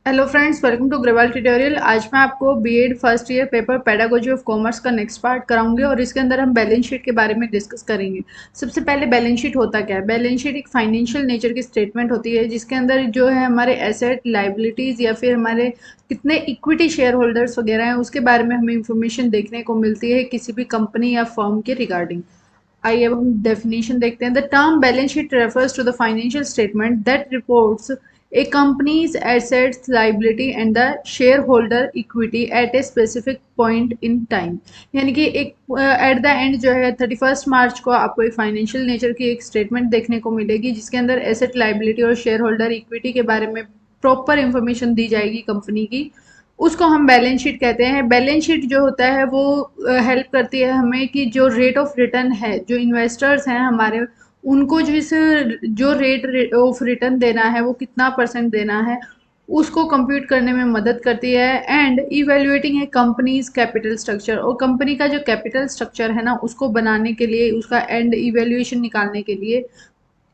Hello friends, welcome to Grewal tutorial. आज मैं आपको BEd first year paper pedagogy of commerce का नेक्स्ट पार्ट कराऊंगी और इसके अंदर हम बैलेंस शीट के बारे में डिस्कस करेंगे। सबसे पहले बैलेंस शीट होता क्या है? बैलेंस शीट एक फाइनेंशियल नेचर की स्टेटमेंट होती है जिसके अंदर जो है हमारे एसेट, लाइबिलिटीज या फिर हमारे कितने इक्विटी शेयर होल्डर्स वगैरह हैं उसके बारे में हमें इंफॉर्मेशन देखने को मिलती है किसी भी कंपनी या फर्म के रिगार्डिंग। आइए अब हम डेफिनेशन देखते हैं। The term balance sheet refers to the financial statement that reports a company's assets, liability and the shareholder equity at a specific point in time। यानी कि एक एट द एंड जो है 31 मार्च को आपको एक फाइनेंशियल नेचर की एक स्टेटमेंट देखने को मिलेगी जिसके अंदर एसेट, लाइबिलिटी और शेयर होल्डर इक्विटी के बारे में प्रॉपर इंफॉर्मेशन दी जाएगी कंपनी की। उसको हम बैलेंस शीट कहते हैं। बैलेंस शीट जो होता है वो हेल्प करती है हमें कि जो रेट ऑफ रिटर्न है, जो इन्वेस्टर्स हैं हमारे, उनको जो रेट ऑफ रिटर्न देना है वो कितना परसेंट देना है उसको कंप्यूट करने में मदद करती है। एंड इवेल्युएटिंग है कंपनीज कैपिटल स्ट्रक्चर, और कंपनी का जो कैपिटल स्ट्रक्चर है ना उसको बनाने के लिए, उसका एंड इवेल्युएशन निकालने के लिए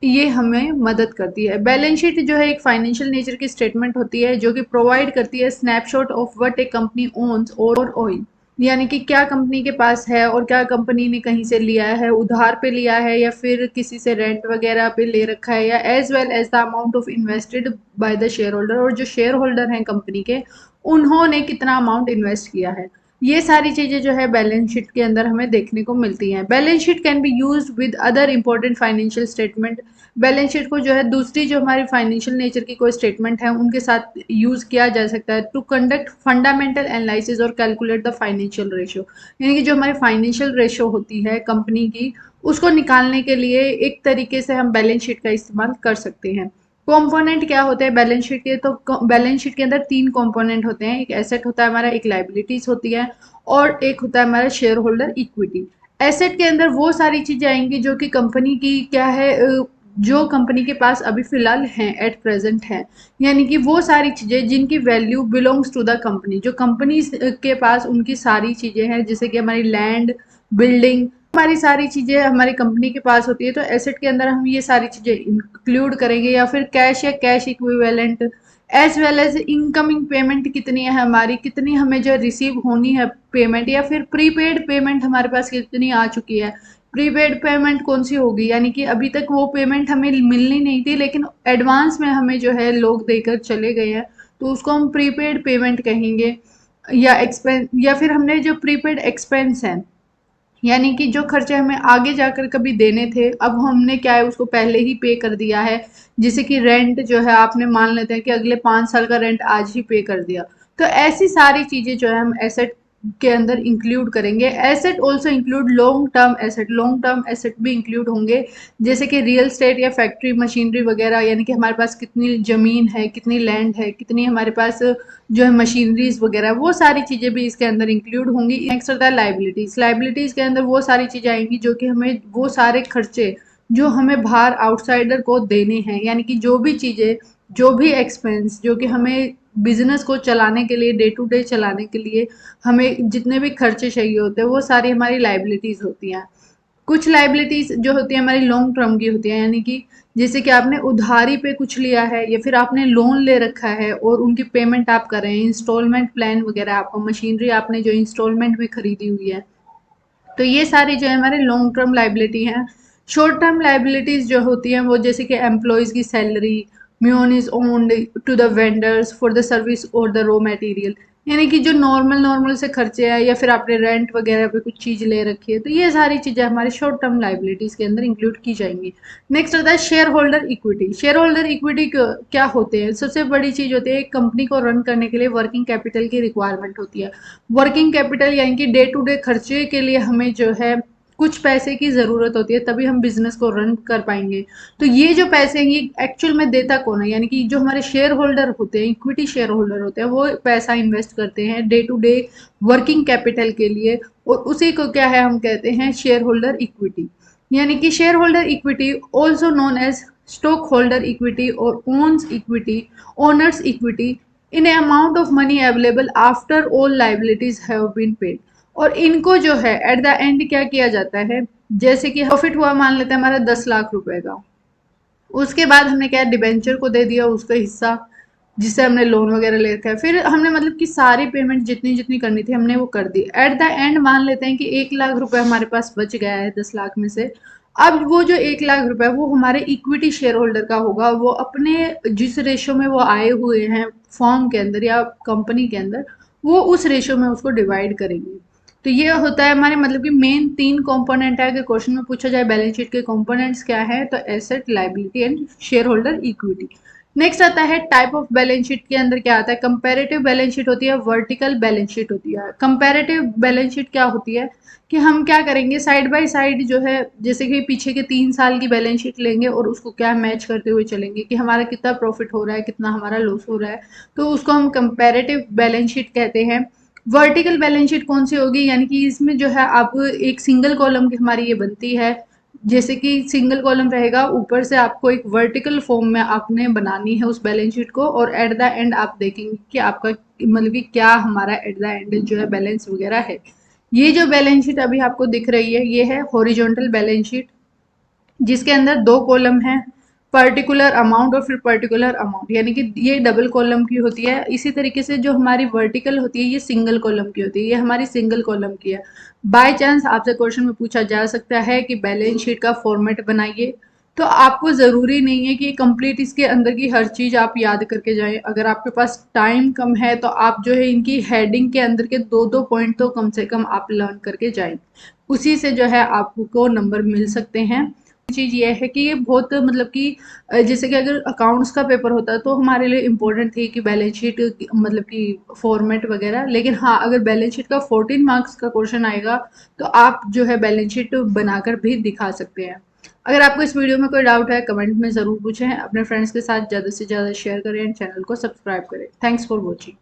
ये हमें मदद करती है। बैलेंस शीट जो है एक फाइनेंशियल नेचर की स्टेटमेंट होती है जो कि प्रोवाइड करती है snapshot of what A company ons और ऑयल, यानी कि क्या कंपनी के पास है और क्या कंपनी ने कहीं से लिया है, उधार पे लिया है या फिर किसी से रेंट वगैरह पे ले रखा है, या as well as the amount of invested by the share holder, और जो शेयर होल्डर हैं कंपनी के उन्होंने कितना अमाउंट इन्वेस्ट किया है। ये सारी चीजें जो है बैलेंस शीट के अंदर हमें देखने को मिलती हैं। Balance sheet can be used with other important financial statement. Balance sheet को जो है दूसरी जो हमारी फाइनेंशियल नेचर की कोई स्टेटमेंट है उनके साथ यूज किया जा सकता है टू कंडक्ट फंडामेंटल एनालिसिस और कैलकुलेट द फाइनेंशियल रेशियो। यानी कि जो हमारी फाइनेंशियल रेशियो होती है कंपनी की उसको निकालने के लिए एक तरीके से हम बैलेंस शीट का इस्तेमाल कर सकते हैं। कंपोनेंट क्या होते हैं बैलेंस शीट के? तो बैलेंस शीट के अंदर तीन कंपोनेंट होते हैं। एक एसेट होता है हमारा, एक लाइबिलिटीज होती है और एक होता है हमारा शेयर होल्डर इक्विटी। एसेट के अंदर वो सारी चीजें आएंगी जो कि कंपनी की क्या है, जो कंपनी के पास अभी फिलहाल हैं, एट प्रेजेंट है, यानी कि वो सारी चीजें जिनकी value belongs to the company, जो कंपनी के पास उनकी सारी चीजें हैं, जैसे कि हमारी लैंड, बिल्डिंग, हमारी सारी चीजें हमारी कंपनी के पास होती है। तो एसेट के अंदर हम ये सारी चीजें इंक्लूड करेंगे, या फिर कैश या cash equivalent, as well as incoming payment कितनी है हमारी, कितनी हमें जो रिसीव होनी है पेमेंट, या फिर प्रीपेड पेमेंट हमारे पास कितनी आ चुकी है। प्रीपेड पेमेंट कौन सी होगी? यानी कि अभी तक वो पेमेंट हमें मिलनी नहीं थी लेकिन एडवांस में हमें जो है लोग देकर चले गए हैं, तो उसको हम प्रीपेड पेमेंट कहेंगे। या एक्सपेंस, या फिर हमने जो प्रीपेड एक्सपेंस है, यानी कि जो खर्चे हमें आगे जाकर कभी देने थे अब हमने क्या है उसको पहले ही पे कर दिया है। जैसे कि रेंट जो है आपने मान लेते हैं कि अगले 5 साल का रेंट आज ही पे कर दिया। तो ऐसी सारी चीजें जो है हम एसेट के अंदर इंक्लूड करेंगे। Asset also include long term asset, long term asset भी इंक्लूड होंगे, जैसे कि रियल स्टेट या फैक्ट्री मशीनरी वगैरह, यानी कि हमारे पास कितनी जमीन है, कितनी लैंड है, कितनी हमारे पास जो है मशीनरीज वगैरह, वो सारी चीजें भी इसके अंदर इंक्लूड होंगी। नेक्स्ट होता है लाइबिलिटीज। लाइबिलिटीज के अंदर वो सारी चीजें आएंगी जो कि हमें वो सारे खर्चे जो हमें बाहर आउटसाइडर को देने हैं, यानी कि जो भी चीजें, जो भी एक्सपेंस जो कि हमें बिजनेस को चलाने के लिए, डे टू डे चलाने के लिए हमें जितने भी खर्चे चाहिए होते हैं वो सारी हमारी लाइबिलिटीज होती हैं। कुछ लाइबिलिटीज जो होती है हमारी लॉन्ग टर्म की होती है, यानी कि जैसे कि आपने उधारी पे कुछ लिया है या फिर आपने लोन ले रखा है और उनकी पेमेंट आप कर रहे हैं, इंस्टॉलमेंट प्लान वगैरह, आपको मशीनरी आपने जो इंस्टॉलमेंट में खरीदी हुई है, तो ये सारी जो है हमारे लॉन्ग टर्म लाइबिलिटी हैं। शॉर्ट टर्म लाइबिलिटीज जो होती हैं वो जैसे कि एम्प्लॉयज़ की salary, money is owed to the vendors for the service और द रॉ मटेरियल, यानी कि जो नॉर्मल नॉर्मल से खर्चे हैं या फिर आपने रेंट वगैरह पे कुछ चीज़ ले रखी है, तो ये सारी चीज़ें हमारी शॉर्ट टर्म लाइबिलिटीज़ के अंदर इंक्लूड की जाएंगी। नेक्स्ट होता है share holder equity. Share holder equity क्या होते हैं? सबसे बड़ी चीज़ होती है एक कंपनी को रन करने के लिए वर्किंग कैपिटल की रिक्वायरमेंट होती है। वर्किंग कैपिटल यानी कि डे टू डे खर्चे के लिए हमें जो है कुछ पैसे की ज़रूरत होती है, तभी हम बिजनेस को रन कर पाएंगे। तो ये जो पैसे हैं ये एक्चुअल में देता कौन है? यानी कि जो हमारे शेयर होल्डर होते हैं, इक्विटी शेयर होल्डर होते हैं, वो पैसा इन्वेस्ट करते हैं day to day working capital के लिए, और उसी को क्या है हम कहते हैं शेयर होल्डर इक्विटी। यानी कि share holder equity also known as stock holder equity और owners equity, owners equity in a amount of money available after all liabilities have been paid. और इनको जो है एट द एंड क्या किया जाता है, जैसे कि प्रॉफिट हुआ मान लेते हैं हमारा 10 लाख रुपए का, उसके बाद हमने क्या डिबेंचर को दे दिया उसका हिस्सा, जिससे हमने लोन वगैरह ले रखा है। फिर हमने मतलब कि सारी पेमेंट जितनी जितनी करनी थी हमने वो कर दी। एट द एंड मान लेते हैं कि 1 लाख रुपए हमारे पास बच गया है 10 लाख में से। अब वो जो 1 लाख रुपए वो हमारे इक्विटी शेयर होल्डर का होगा, वो अपने जिस रेशो में वो आए हुए हैं फॉर्म के अंदर या कंपनी के अंदर, वो उस रेशो में उसको डिवाइड करेंगे। तो ये होता है हमारे मतलब कि मेन 3 कंपोनेंट है। अगर क्वेश्चन में पूछा जाए बैलेंस शीट के कंपोनेंट्स क्या है, तो asset, liability and share holder equity. Next आता है टाइप ऑफ बैलेंस शीट के अंदर क्या आता है, कंपैरेटिव बैलेंस शीट होती है, वर्टिकल बैलेंस शीट होती है। कंपैरेटिव बैलेंस शीट क्या होती है कि हम क्या करेंगे, साइड बाय साइड जो है, जैसे कि पीछे के 3 साल की बैलेंस शीट लेंगे और उसको क्या मैच करते हुए चलेंगे कि हमारा कितना प्रॉफिट हो रहा है, कितना हमारा लॉस हो रहा है, तो उसको हम कंपैरेटिव बैलेंस शीट कहते हैं। वर्टिकल बैलेंस शीट कौन सी होगी, यानी कि इसमें जो है आप एक सिंगल कॉलम की हमारी ये बनती है, जैसे कि सिंगल कॉलम रहेगा, ऊपर से आपको एक वर्टिकल फॉर्म में आपने बनानी है उस बैलेंस शीट को, और एट द एंड आप देखेंगे कि आपका मतलब कि क्या हमारा एट द एंड जो है बैलेंस वगैरह है। ये जो बैलेंस शीट अभी आपको दिख रही है ये है हॉरिजॉन्टल बैलेंस शीट, जिसके अंदर 2 कॉलम है, पर्टिकुलर अमाउंट और फिर पर्टिकुलर अमाउंट, यानी कि ये डबल कॉलम की होती है। इसी तरीके से जो हमारी वर्टिकल होती है ये सिंगल कॉलम की होती है, ये हमारी सिंगल कॉलम की है। बाय चांस आपसे क्वेश्चन में पूछा जा सकता है कि बैलेंस शीट का फॉर्मेट बनाइए, तो आपको ज़रूरी नहीं है कि कंप्लीट इसके अंदर की हर चीज़ आप याद करके जाएं। अगर आपके पास टाइम कम है तो आप जो है इनकी हेडिंग के अंदर के 2-2 पॉइंट तो कम से कम आप लर्न करके जाएं, उसी से जो है आपको नंबर मिल सकते हैं। चीज़ ये है कि ये बहुत मतलब कि जैसे कि अगर अकाउंट्स का पेपर होता है तो हमारे लिए इम्पोर्टेंट थी कि बैलेंस शीट मतलब कि फॉर्मेट वगैरह, लेकिन हाँ अगर बैलेंस शीट का 14 मार्क्स का क्वेश्चन आएगा तो आप जो है बैलेंस शीट बनाकर भी दिखा सकते हैं। अगर आपको इस वीडियो में कोई डाउट है कमेंट में ज़रूर पूछें, अपने फ्रेंड्स के साथ ज़्यादा से ज़्यादा शेयर करें एंड चैनल को सब्सक्राइब करें। Thanks for watching.